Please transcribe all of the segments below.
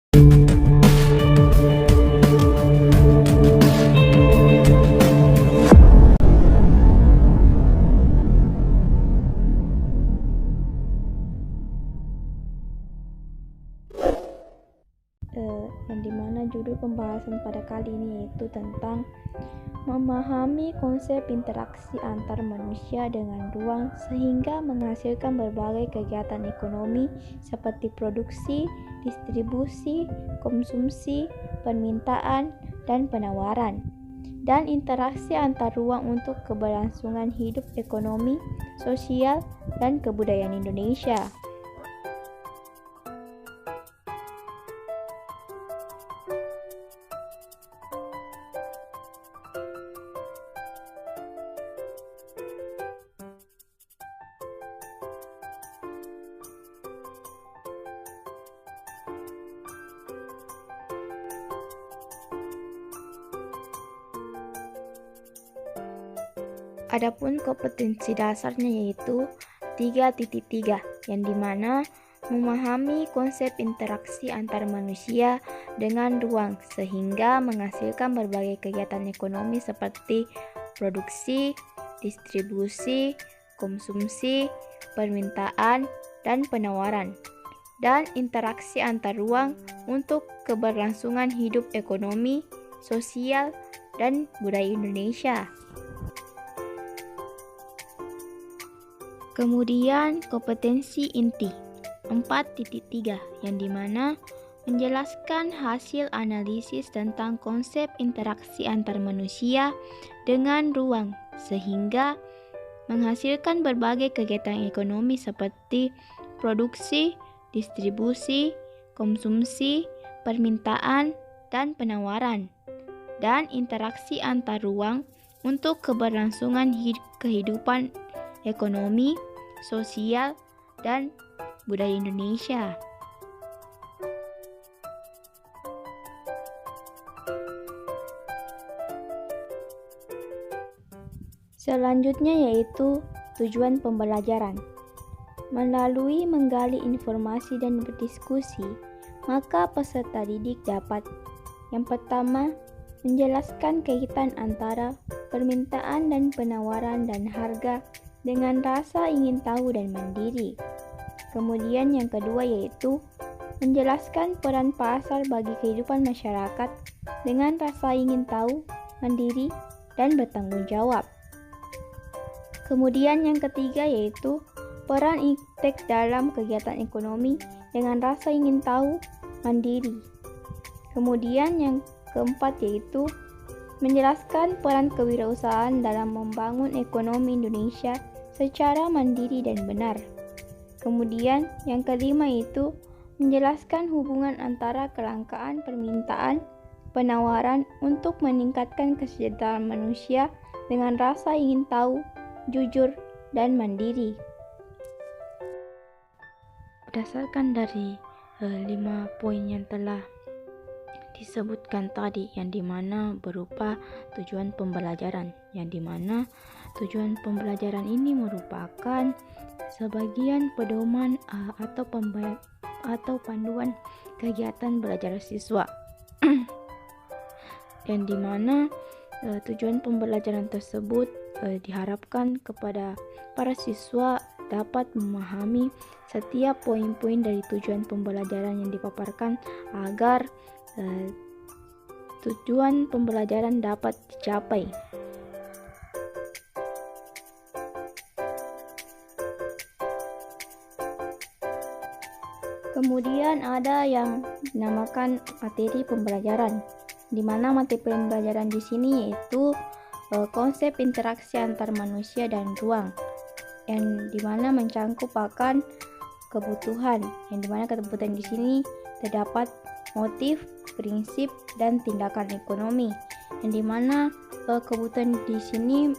Yang dimana judul pembahasan pada kali ini yaitu tentang memahami konsep interaksi antar manusia dengan ruang sehingga menghasilkan berbagai kegiatan ekonomi seperti produksi, distribusi, konsumsi, permintaan, dan penawaran, dan interaksi antar ruang untuk keberlangsungan hidup ekonomi, sosial, dan kebudayaan Indonesia. Adapun kompetensi dasarnya yaitu 3.3 yang dimana memahami konsep interaksi antar manusia dengan ruang sehingga menghasilkan berbagai kegiatan ekonomi seperti produksi, distribusi, konsumsi, permintaan, dan penawaran, dan interaksi antar ruang untuk keberlangsungan hidup ekonomi, sosial, dan budaya Indonesia. Kemudian kompetensi inti 4.3 yang dimana menjelaskan hasil analisis tentang konsep interaksi antar manusia dengan ruang sehingga menghasilkan berbagai kegiatan ekonomi seperti produksi, distribusi, konsumsi, permintaan, dan penawaran, dan interaksi antar ruang untuk keberlangsungan kehidupan ekonomi, sosial, dan budaya Indonesia. Selanjutnya yaitu tujuan pembelajaran. Melalui menggali informasi dan berdiskusi, maka peserta didik dapat yang pertama, menjelaskan kaitan antara permintaan dan penawaran dan harga dengan rasa ingin tahu dan mandiri. Kemudian yang kedua yaitu menjelaskan peran pasar bagi kehidupan masyarakat dengan rasa ingin tahu, mandiri, dan bertanggung jawab. Kemudian yang ketiga yaitu peran iptek dalam kegiatan ekonomi dengan rasa ingin tahu, mandiri. Kemudian yang keempat yaitu menjelaskan peran kewirausahaan dalam membangun ekonomi Indonesia secara mandiri dan benar. Kemudian yang kelima itu menjelaskan hubungan antara kelangkaan permintaan, penawaran untuk meningkatkan kesejahteraan manusia dengan rasa ingin tahu, jujur, dan mandiri. Berdasarkan dari 5 poin yang telah disebutkan tadi yang dimana berupa tujuan pembelajaran, yang dimana tujuan pembelajaran ini merupakan sebagian pedoman atau panduan kegiatan belajar siswa yang dimana tujuan pembelajaran tersebut diharapkan kepada para siswa dapat memahami setiap poin-poin dari tujuan pembelajaran yang dipaparkan agar tujuan pembelajaran dapat dicapai. Kemudian ada yang dinamakan materi pembelajaran, di mana materi pembelajaran di sini yaitu konsep interaksi antar manusia dan ruang, yang dimana mencangkup akan kebutuhan, yang dimana kebutuhan di sini terdapat motif, prinsip, dan tindakan ekonomi, yang dimana kebutuhan di sini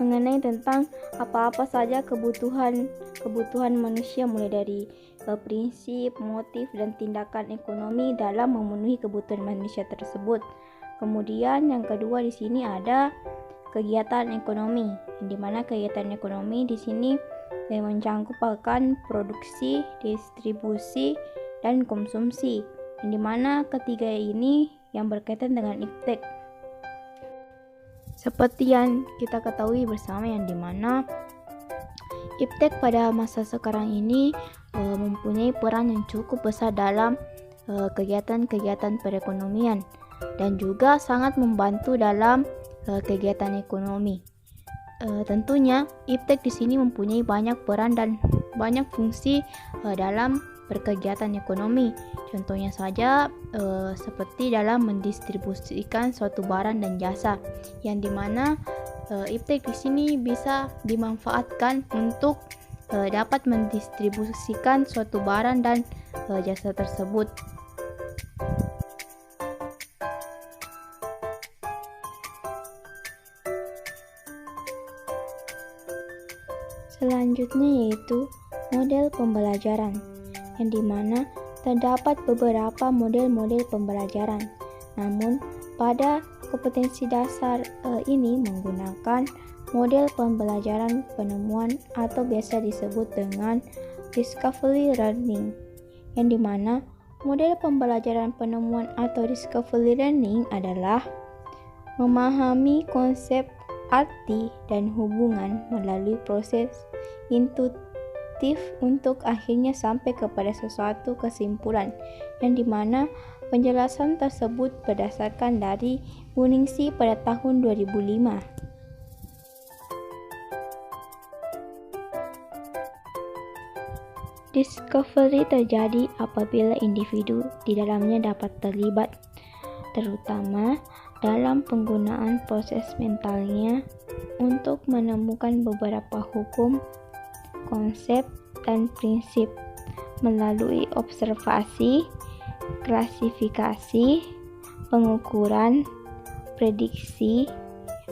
mengenai tentang apa-apa saja kebutuhan manusia mulai dari prinsip, motif, dan tindakan ekonomi dalam memenuhi kebutuhan manusia tersebut. Kemudian yang kedua di sini ada kegiatan ekonomi, yang dimana kegiatan ekonomi di sini yang mencakup produksi, distribusi, dan konsumsi. Yang dimana ketiga ini yang berkaitan dengan iptek. Seperti yang kita ketahui bersama, yang dimana iptek pada masa sekarang ini mempunyai peran yang cukup besar dalam kegiatan-kegiatan perekonomian dan juga sangat membantu dalam kegiatan ekonomi. Tentunya iptek di sini mempunyai banyak peran dan banyak fungsi dalam berkegiatan ekonomi. Contohnya saja seperti dalam mendistribusikan suatu barang dan jasa, yang dimana iptek di sini bisa dimanfaatkan untuk dapat mendistribusikan suatu barang dan jasa tersebut. Selanjutnya yaitu model pembelajaran, yang dimana terdapat beberapa model-model pembelajaran. Namun pada kompetensi dasar ini menggunakan model pembelajaran penemuan atau biasa disebut dengan discovery learning, yang dimana model pembelajaran penemuan atau discovery learning adalah memahami konsep, arti, dan hubungan melalui proses intuitif untuk akhirnya sampai kepada sesuatu kesimpulan, yang dimana penjelasan tersebut berdasarkan dari Buningsi pada tahun 2005. Discovery terjadi apabila individu di dalamnya dapat terlibat, terutama dalam penggunaan proses mentalnya untuk menemukan beberapa hukum, konsep, dan prinsip melalui observasi, klasifikasi, pengukuran, prediksi,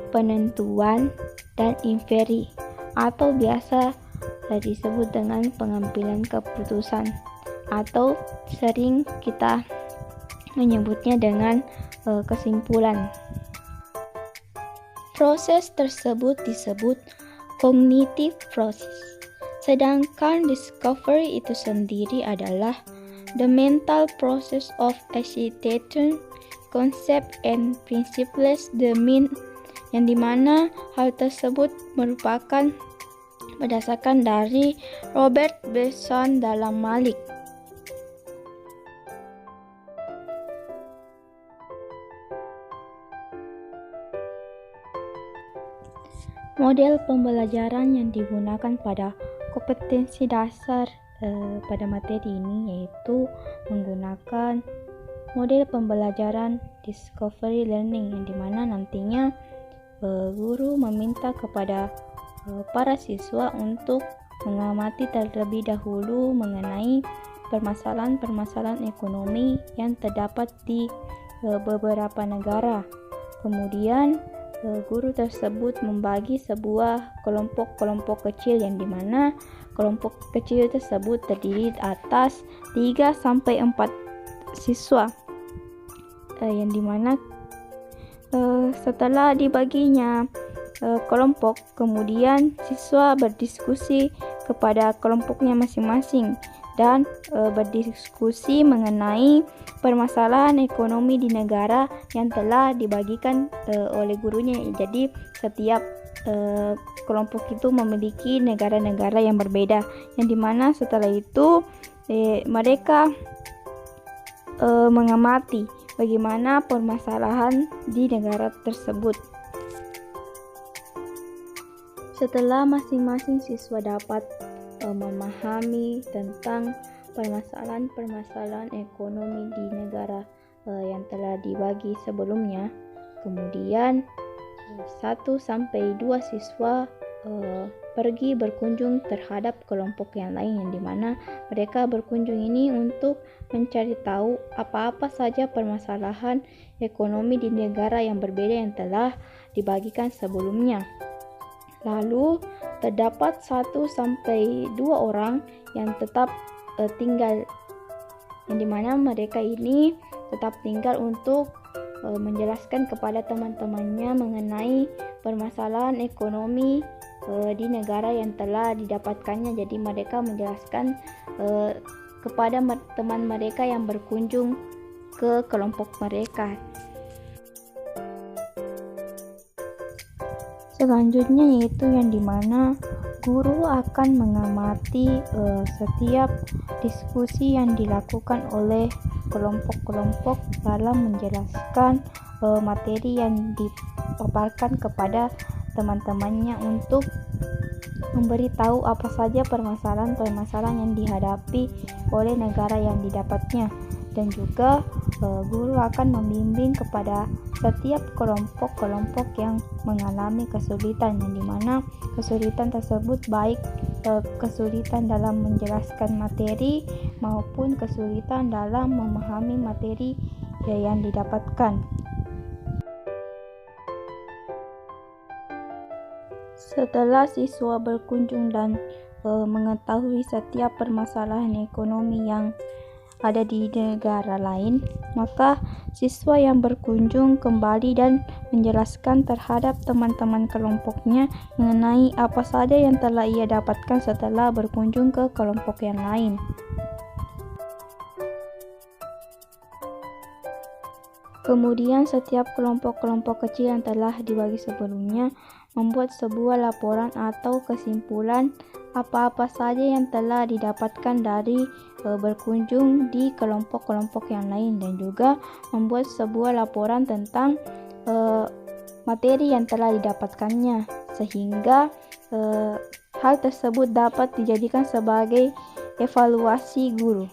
penentuan, dan inferi, atau biasa disebut dengan pengambilan keputusan, atau sering kita menyebutnya dengan kesimpulan. Proses tersebut disebut cognitive process, sedangkan discovery itu sendiri adalah the mental process of associating concept and principles the mean, yang dimana hal tersebut merupakan berdasarkan dari Robert Besson dalam Malik. Model pembelajaran yang digunakan pada kompetensi dasar pada materi ini yaitu menggunakan model pembelajaran discovery learning, yang dimana nantinya guru meminta kepada para siswa untuk mengamati terlebih dahulu mengenai permasalahan-permasalahan ekonomi yang terdapat di beberapa negara. Kemudian guru tersebut membagi sebuah kelompok-kelompok kecil, yang dimana kelompok kecil tersebut terdiri atas 3-4 siswa, yang dimana setelah dibaginya kelompok, kemudian siswa berdiskusi kepada kelompoknya masing-masing dan berdiskusi mengenai permasalahan ekonomi di negara yang telah dibagikan oleh gurunya. Jadi setiap kelompok itu memiliki negara-negara yang berbeda, yang dimana setelah itu mereka mengamati bagaimana permasalahan di negara tersebut. Setelah masing-masing siswa dapat memahami tentang permasalahan-permasalahan ekonomi di negara yang telah dibagi sebelumnya, kemudian 1-2 siswa pergi berkunjung terhadap kelompok yang lain, yang dimana mereka berkunjung ini untuk mencari tahu apa-apa saja permasalahan ekonomi di negara yang berbeda yang telah dibagikan sebelumnya. Lalu terdapat 1-2 orang yang tetap tinggal, yang dimana mereka ini tetap tinggal untuk menjelaskan kepada teman-temannya mengenai permasalahan ekonomi di negara yang telah didapatkannya. Jadi mereka menjelaskan kepada teman mereka yang berkunjung ke kelompok mereka. Selanjutnya yaitu yang dimana guru akan mengamati setiap diskusi yang dilakukan oleh kelompok-kelompok dalam menjelaskan materi yang dipaparkan kepada teman-temannya untuk memberitahu apa saja permasalahan-permasalahan yang dihadapi oleh negara yang didapatnya. Dan juga guru akan membimbing kepada setiap kelompok-kelompok yang mengalami kesulitan, yang dimana kesulitan tersebut baik kesulitan dalam menjelaskan materi maupun kesulitan dalam memahami materi yang didapatkan. Setelah siswa berkunjung dan mengetahui setiap permasalahan ekonomi yang ada di negara lain, maka siswa yang berkunjung kembali dan menjelaskan terhadap teman-teman kelompoknya mengenai apa saja yang telah ia dapatkan setelah berkunjung ke kelompok yang lain. Kemudian setiap kelompok-kelompok kecil yang telah dibagi sebelumnya membuat sebuah laporan atau kesimpulan apa-apa saja yang telah didapatkan dari berkunjung di kelompok-kelompok yang lain, dan juga membuat sebuah laporan tentang materi yang telah didapatkannya, sehingga hal tersebut dapat dijadikan sebagai evaluasi guru.